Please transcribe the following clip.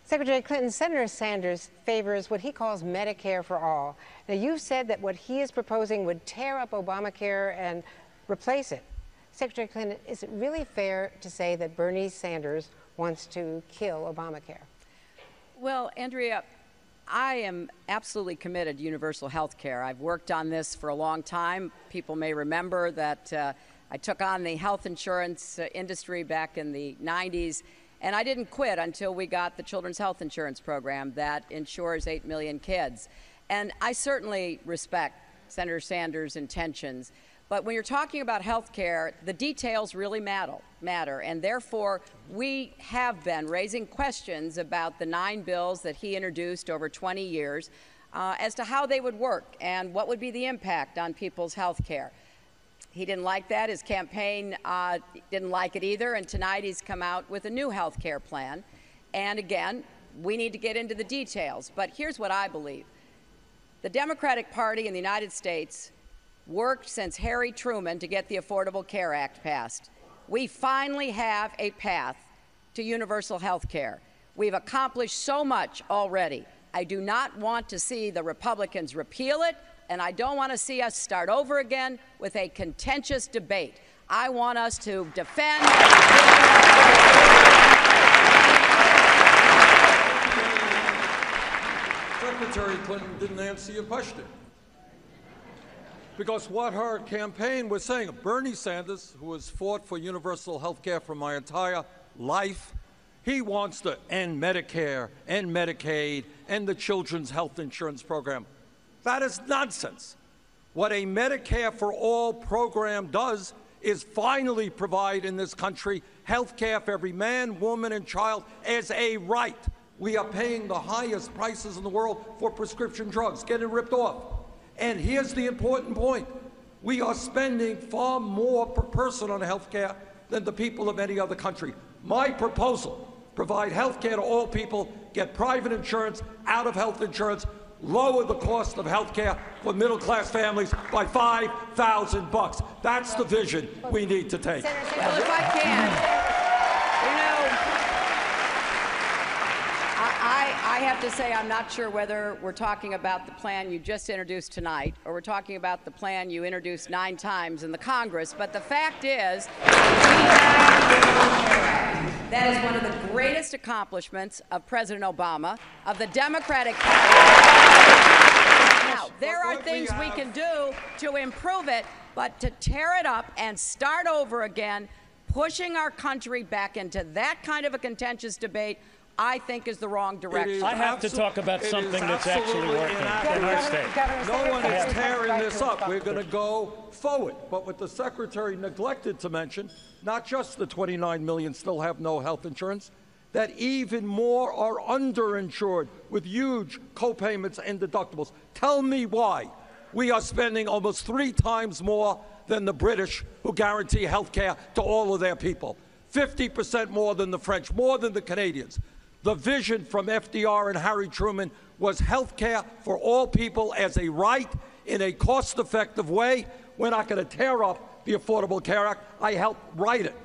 Secretary Clinton, Senator Sanders favors what he calls Medicare for all. Now, you've said that what he is proposing would tear up Obamacare and replace it. Secretary Clinton, is it really fair to say that Bernie Sanders wants to kill Obamacare? Well, Andrea, I am absolutely committed to universal health care. I've worked on this for a long time. People may remember that I took on the health insurance industry back in the 90s, and I didn't quit until we got the Children's Health Insurance Program that insures 8 million kids. And I certainly respect Senator Sanders' intentions. But when you're talking about health care, the details really matter. And therefore, we have been raising questions about the 9 bills that he introduced over 20 years as to how they would work and what would be the impact on people's health care. He didn't like that. His campaign didn't like it either. And tonight he's come out with a new health care plan. And again, we need to get into the details. But here's what I believe. The Democratic Party in the United States worked since Harry Truman to get the Affordable Care Act passed. We finally have a path to universal health care. We've accomplished so much already. I do not want to see the Republicans repeal it, and I don't want to see us start over again with a contentious debate. I want us to defend. Secretary Clinton didn't answer your question. Because what her campaign was saying, Bernie Sanders, who has fought for universal health care for my entire life, he wants to end Medicare, end Medicaid, end the Children's Health Insurance Program. That is nonsense. What a Medicare for all program does is finally provide in this country health care for every man, woman, and child as a right. We are paying the highest prices in the world for prescription drugs, getting ripped off. And here's the important point. We are spending far more per person on health care than the people of any other country. My proposal, provide health care to all people, get private insurance out of health insurance, lower the cost of health care for middle-class families by $5,000. That's the vision we need to take. Well, if I can, I have to say I'm not sure whether we're talking about the plan you just introduced tonight or we're talking about the plan you introduced 9 times in the Congress, but the fact is that is one of the greatest accomplishments of President Obama, of the Democratic Party. Now, there are things we can do to improve it, but to tear it up and start over again, pushing our country back into that kind of a contentious debate, I think is the wrong direction. I have to talk about something that's actually working in our state. No one is tearing this up. We're going to go forward. But what the Secretary neglected to mention, not just the 29 million still have no health insurance, that even more are underinsured with huge co-payments and deductibles. Tell me why we are spending almost 3 times more than the British, who guarantee health care to all of their people. 50% more than the French, more than the Canadians. The vision from FDR and Harry Truman was health care for all people as a right in a cost-effective way. We're not going to tear up the Affordable Care Act. I helped write it.